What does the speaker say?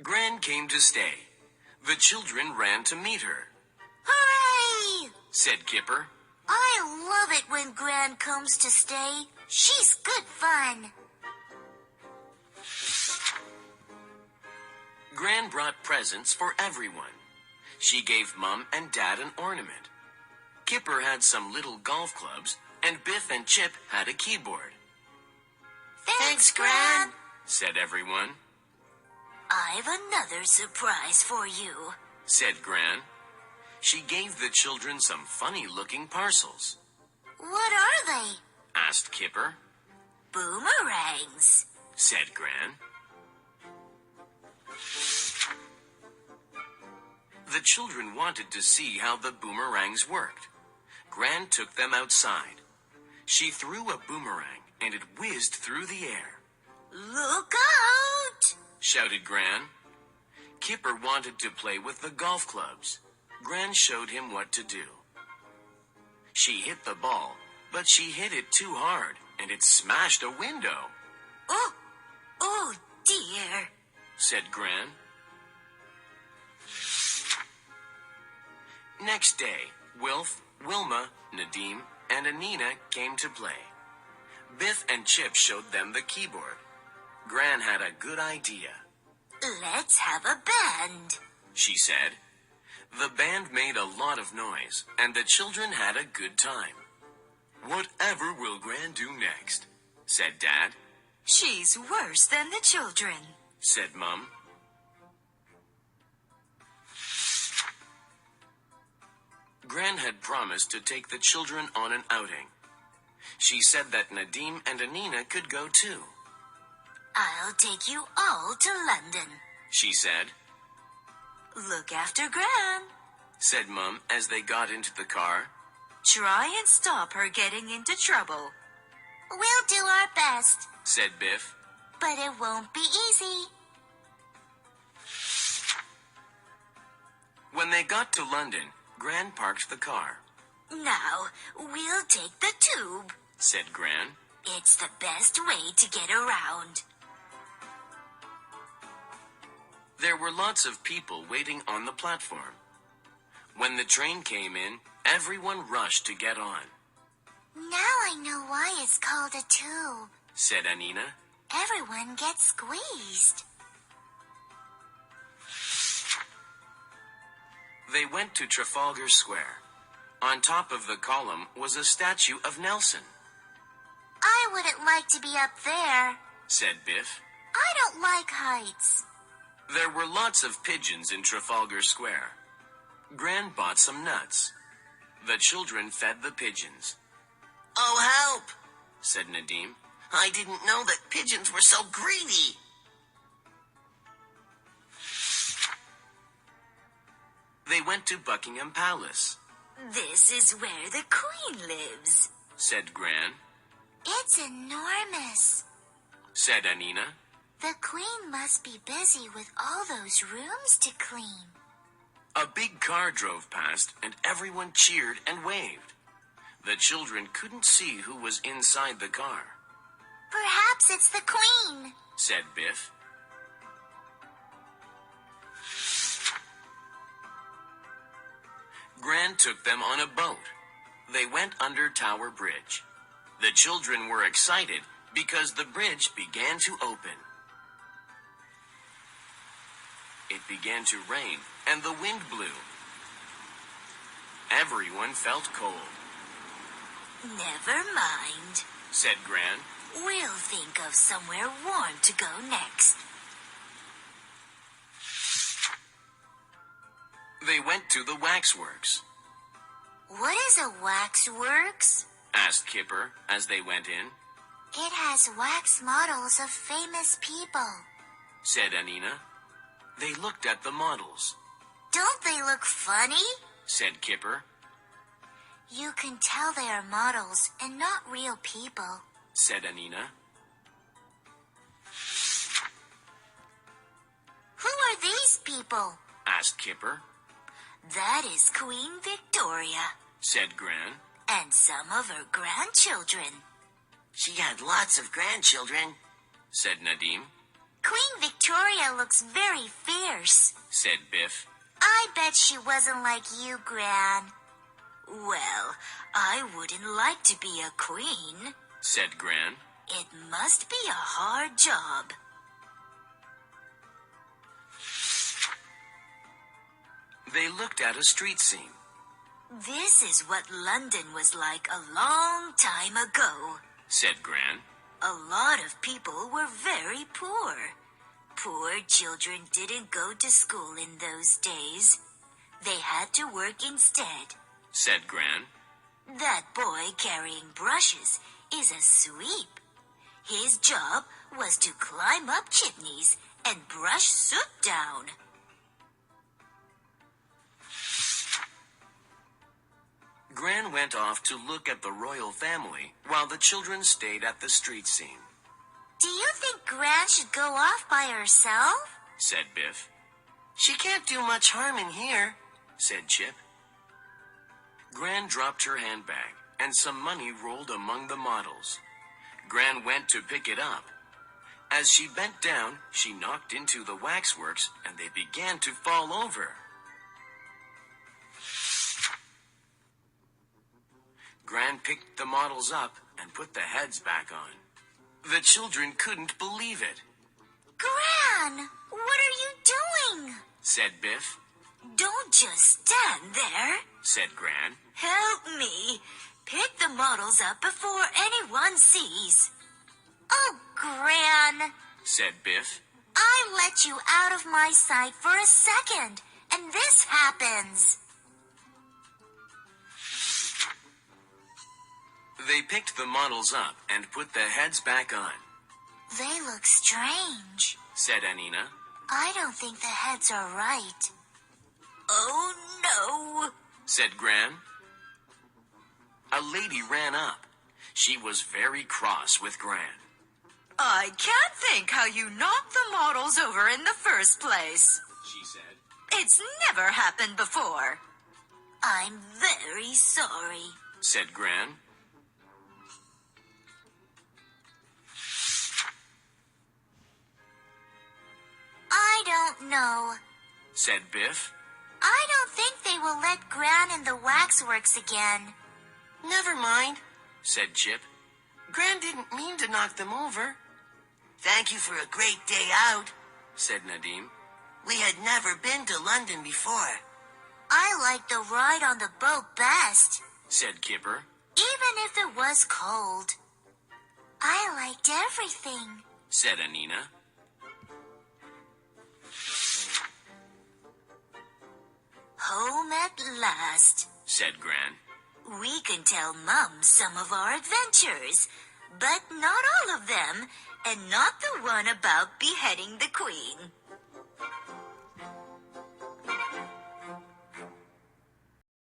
Gran came to stay. The children ran to meet her. Hooray! Said Kipper. I love it when Gran comes to stay. She's good fun. Gran brought presents for everyone. She gave Mom and Dad an ornament. Kipper had some little golf clubs, and Biff and Chip had a keyboard. Thanks, Gran, said everyone. I've another surprise for you, said Gran. She gave the children some funny-looking parcels. What are they? asked Kipper. Boomerangs, said Gran. The children wanted to see how the boomerangs worked. Gran took them outside. She threw a boomerang, and it whizzed through the air. Look out! shouted Gran. Kipper wanted to play with the golf clubs. Gran showed him what to do. She hit the ball, but she hit it too hard, and it smashed a window. Oh dear, said Gran. Next day, Wilf, Wilma, Nadim, and Anina came to play. Biff and Chip showed them the keyboard. Gran had a good idea. Let's have a band, she said. The band made a lot of noise, and the children had a good time. Whatever will Gran do next? said Dad. She's worse than the children, said Mum. Gran had promised to take the children on an outing. She said that Nadim and Anina could go too. I'll take you all to London, she said. Look after Gran, said Mum as they got into the car. Try and stop her getting into trouble. We'll do our best, said Biff. But it won't be easy. When they got to London, Gran parked the car. Now, we'll take the tube, said Gran. It's the best way to get around. There were lots of people waiting on the platform. When the train came in, everyone rushed to get on. Now I know why it's called a tube, said Anina. Everyone gets squeezed. They went to Trafalgar Square. On top of the column was a statue of Nelson. I wouldn't like to be up there, said Biff. I don't like heights. There were lots of pigeons in Trafalgar Square. Gran bought some nuts. The children fed the pigeons. Oh, help, said Nadim. I didn't know that pigeons were so greedy. They went to Buckingham Palace. This is where the Queen lives, said Gran. It's enormous, said Anina. The Queen must be busy with all those rooms to clean. A big car drove past, and everyone cheered and waved. The children couldn't see who was inside the car. Perhaps it's the Queen, said Biff. Gran took them on a boat. They went under Tower Bridge. The children were excited because the bridge began to open. It began to rain, and the wind blew. Everyone felt cold. Never mind, said Gran. We'll think of somewhere warm to go next. They went to the waxworks. What is a waxworks? asked Kipper as they went in. It has wax models of famous people, said Anina. They looked at the models. Don't they look funny? said Kipper. You can tell they are models and not real people, said Anina. Who are these people? asked Kipper. That is Queen Victoria, said Gran. And some of her grandchildren. She had lots of grandchildren, said Nadim. Queen Victoria looks very fierce. said Biff. I bet she wasn't like you, Gran. Well, I wouldn't like to be a queen. Said Gran. It must be a hard job. They looked at a street scene. This is what London was like a long time ago. Said Gran. A lot of people were very poor. Poor children didn't go to school in those days. They had to work instead. Said Gran. That boy carrying brushes is a sweep. His job was to climb up chimneys and brush soot down. Gran went off to look at the royal family while the children stayed at the street scene. Do you think Gran should go off by herself? Said Biff. She can't do much harm in here. Said Chip. Gran dropped her handbag and some money rolled among the models. Gran went to pick it up. As she bent down, she knocked into the waxworks and they began to fall over. Gran picked the models up and put the heads back on. The children couldn't believe it. Gran, what are you doing? Said Biff. Don't just stand there. Said Gran. Help me. Pick the models up before anyone sees. Oh, Gran. Said Biff. I let you out of my sight for a second, and this happens. They picked the models up and put the heads back on. They look strange. Said Anina. I don't think the heads are right. Oh, no. Said Gran. A lady ran up. She was very cross with Gran. I can't think how you knocked the models over in the first place. She said. It's never happened before. I'm very sorry. Said Gran. I don't know. Said Biff. I don't think they will let Gran in the waxworks again. Never mind. Said Chip. Gran didn't mean to knock them over. Thank you for a great day out. Said Nadim. We had never been to London before. I like the ride on the boat best, Said Kipper. even if it was cold. I liked everything. Said Anina. Home at last. Said Gran. We can tell Mum some of our adventures, but not all of them, and not the one about beheading the Queen.